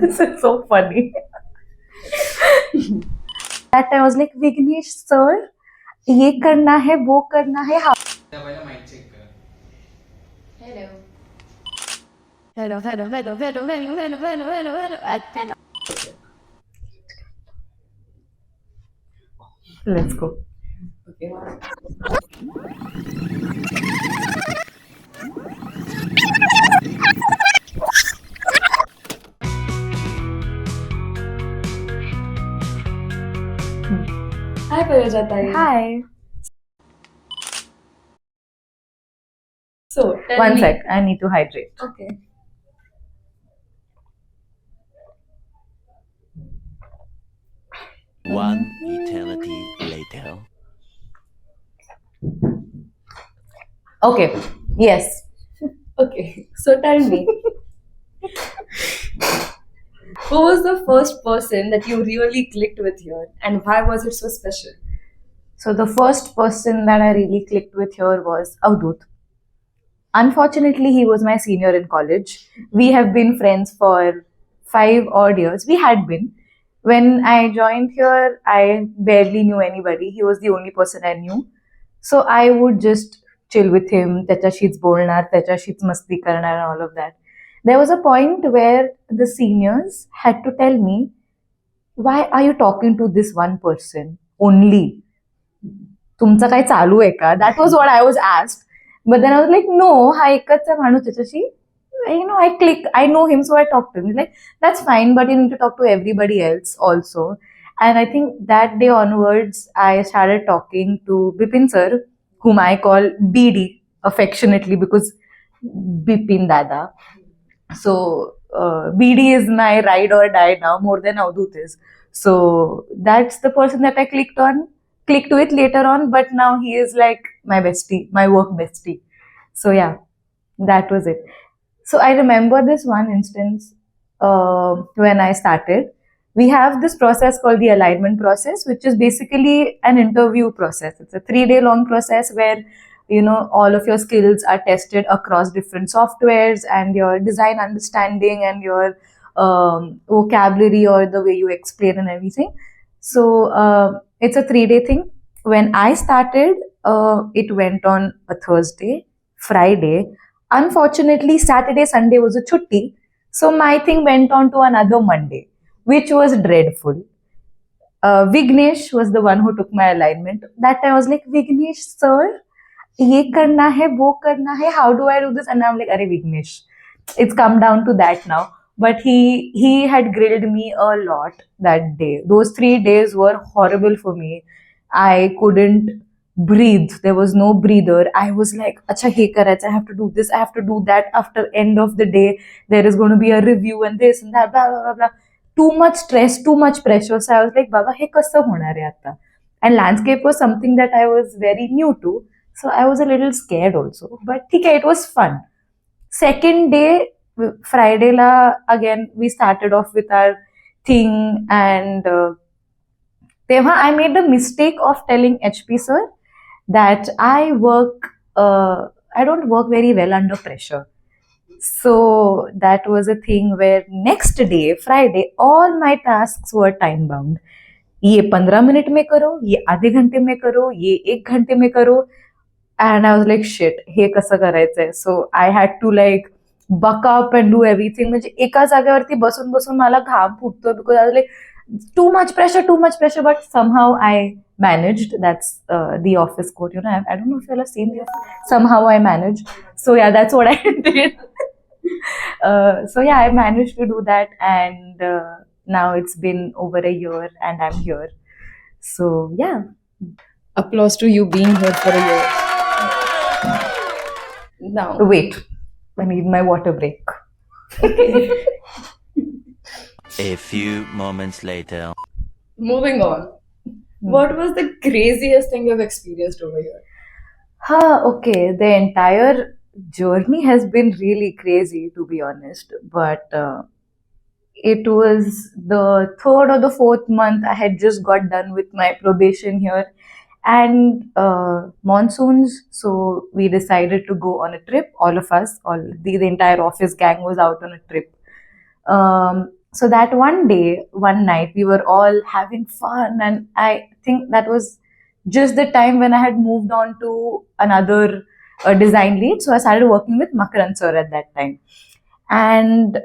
This is so funny. That time I was like, Vignesh sir, ये करना है, वो करना है. How? पहिला माइक चेक कर. Hello. Let's go. Okay. Hi, Payoja. Hi. So, tell One me. sec. I need to hydrate. Okay. One eternity later. Okay. Yes. Okay. So, tell me. Who was the first person that you really clicked with here, and why was it so special? So the first person that I really clicked with here was Avdut. Unfortunately, he was my senior in college. We have been friends for 5 odd years. We had been. When I joined here, I barely knew anybody. He was the only person I knew. So I would just chill with him, त्याच्याशीच बोलणार, त्याच्याशीच मस्ती करणार, and all of that. There was a point where the seniors had to tell me, why are you talking to this one person only? तुमचं काय चालू आहे का? That was what I was asked. But then I was like, no, हा एकच आहे माणूस त्याच्याशी. I click, I know him, so I talk to him. He's like, that's fine, but you need to talk to everybody else also. And I think that day onwards, I started talking to Bipin sir, whom I call BD affectionately because Bipin Dada. So BD is my ride or die now more than Avdut is. So that's the person that I clicked with later on, but now he is like my bestie, my work bestie. So yeah, that was it. So I remember this one instance when I started. We have this process called the alignment process, which is basically an interview process. It's a 3-day long process where all of your skills are tested across different softwares and your design understanding and your vocabulary or the way you explain and everything. So it's a 3-day thing. When I started, it went on a Thursday, Friday. Unfortunately, Saturday, Sunday was a chutti. So my thing went on to another Monday, which was dreadful. Vignesh was the one who took my alignment. That time I was like, Vignesh, sir, ये करना है, वो करना है. How do I do this? And I'm like, अरे Vignesh, it's come down to that now. But he had grilled me a lot that day. Those 3 days were horrible for me. I couldn't breathe. There was no breather. I was like, acha he karaycha, I have to do this, I have to do that. After end of the day, there is going to be a review and this and that, blah blah blah blah. Too much stress, too much pressure. So I was like, Baba, हे कसं होणार आहे आता? And landscape was something that I was very new to. So I was a little scared also. But okay, it was fun. Second day, Friday la, again, we started off with our thing and I made the mistake of telling HP sir that I don't work very well under pressure. So that was a thing where next day, Friday, all my tasks were time bound. ये 15 minute में करो, ये आधे घंटे में करो, ये 1 घंटे में करो. And I was like, shit, हे कसं करायचंय? So I had to like buck up and do everything. म्हणजे एका जागेवरती बसून बसून मला घाम फुटतोय because I was like, too much pressure, but somehow I managed. That's the office quote, I don't know if you all have seen this. Somehow I managed. So yeah, that's what I did. So yeah, I managed to do that, and now it's been over a year, and I'm here. So yeah. Applause to you being here for a year. Now, Wait, I need my water break. A few moments later. moving on. What was the craziest thing you've experienced over here? Okay, the entire journey has been really crazy, to be honest, but it was the third or the fourth month. I had just got done with my probation here, and monsoons, so we decided to go on a trip. All of us, the entire office gang was out on a trip. So that one night, we were all having fun, and I think that was just the time when I had moved on to another design lead. So I started working with Makaran sir at that time, and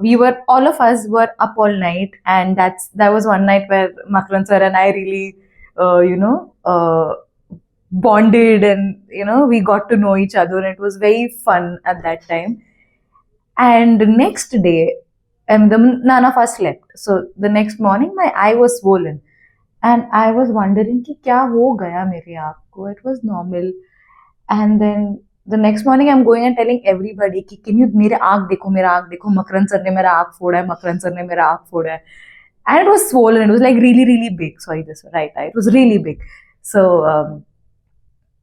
we were all of us were up all night, and that was one night where Makaran sir and I really, bonded, and we got to know each other, and it was very fun at that time. And the next day, none of us slept. So the next morning, my eye was swollen. And I was wondering कि क्या हो गया मेरे आँख को. It was normal. And then the next morning, I'm going and telling everybody कि can you मेरे आँख देखो, मकरन सर ने मेरा आँख फोड़ा है, मकरन सर ने मेरा आँख फोड़ा है. And it was swollen. It was like really, really big. Sorry, this right. It was really big. So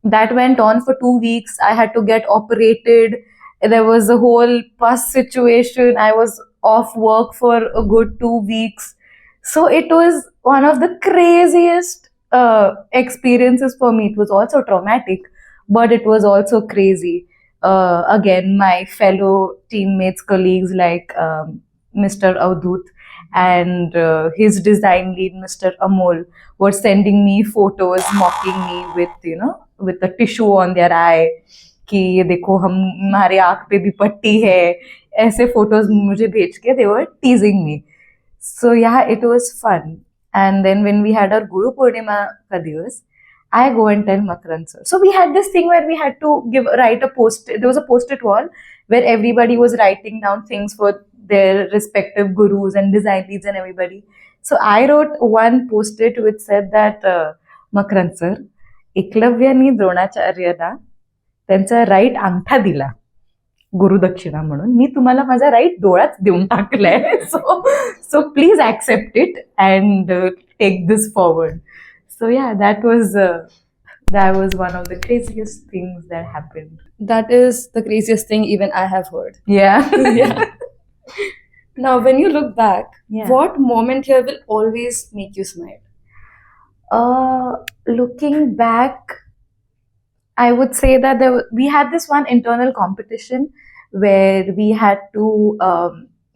that went on for 2 weeks. I had to get operated. There was a whole pus situation. I was off work for a good 2 weeks. So it was one of the craziest experiences for me. It was also traumatic, but it was also crazy. Again, my fellow teammates, colleagues like Mr. Avdut and his design lead, Mr. Amol, were sending me photos, mocking me with a tissue on their eye. कि ये देखो हमारे आँख पे भी पट्टी है, ऐसे फोटोज मुझे भेज के they were teasing me. So yeah, it was fun. And then when we had our Guru Purnima ka divas, I go and tell Makaran sir. So we had this thing where we had to write a post. There was a post-it wall where everybody was writing down things for their respective gurus and design leads and everybody. So I wrote one post-it which said that Makaran sir, एकलव्यानी द्रोणाचार्याला त्यांचा right अंगठा दिला गुरुदक्षिणा म्हणून, मी तुम्हाला माझा right डोळाच देऊन टाकलाय. So please accept it and take this forward. So yeah, that was one of the craziest things that happened. That is the craziest thing even I have heard. Yeah. Yeah. Now, when you look back, Yeah. what moment here will always make you smile? Looking back, I would say that we had this one internal competition where we had to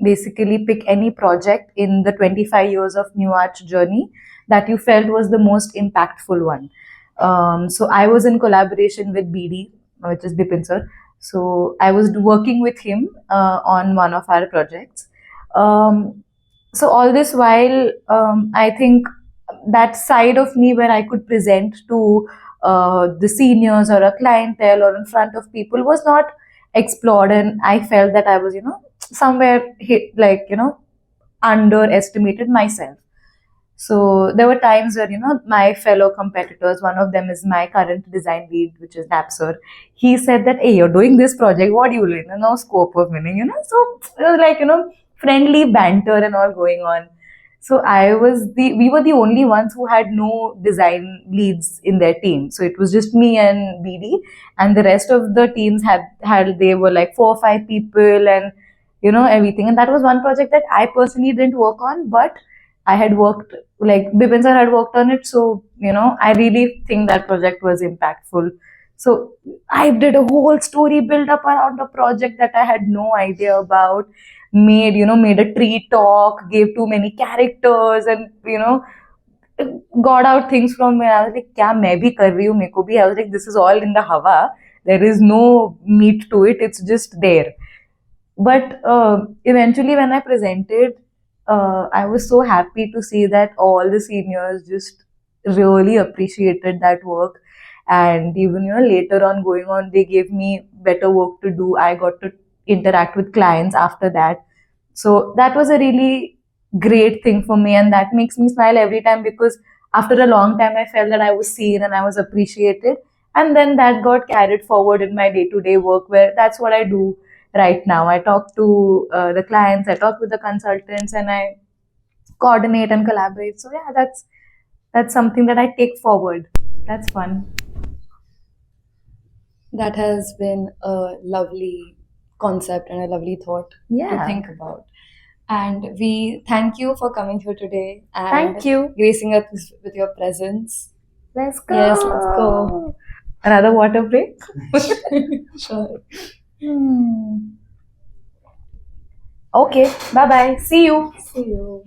basically pick any project in the 25 years of New Arch journey that you felt was the most impactful one. So I was in collaboration with BD, which is Bipin sir. So I was working with him on one of our projects. So all this while, I think that side of me where I could present to the seniors or a clientele or in front of people was not explored, and I felt that I was, somewhere underestimated myself. So there were times where, my fellow competitors, one of them is my current design lead, which is Nap sir. He said that, hey, you're doing this project, what do you learn? No scope of winning, So it was like, friendly banter and all going on. So we were the only ones who had no design leads in their team. So it was just me and BD, and the rest of the teams they were like 4 or 5 people and, everything. And that was one project that I personally didn't work on, but I had worked, like Bipin sir had worked on it. So, I really think that project was impactful. So I did a whole story build up around a project that I had no idea about. Made a tree talk, gave too many characters, and got out things from where I was like, kya main bhi kar rahi hu, meko bhi. I was like, this is all in the hawa. There is no meat to it. It's just there. But eventually, when I presented, I was so happy to see that all the seniors just really appreciated that work. And even later on going on, they gave me better work to do. I got to interact with clients after that. So that was a really great thing for me, and that makes me smile every time, because after a long time I felt that I was seen and I was appreciated, and then that got carried forward in my day-to-day work, where that's what I do right now. I talk to the clients, I talk with the consultants, and I coordinate and collaborate. So yeah, that's something that I take forward. That's fun. That has been a lovely concept and a lovely thought to think about. And we thank you for coming here today and Thank you. gracing us with your presence. Let's go. Yes, let's go. Another water break? Sure. Okay, bye bye. See you. See you.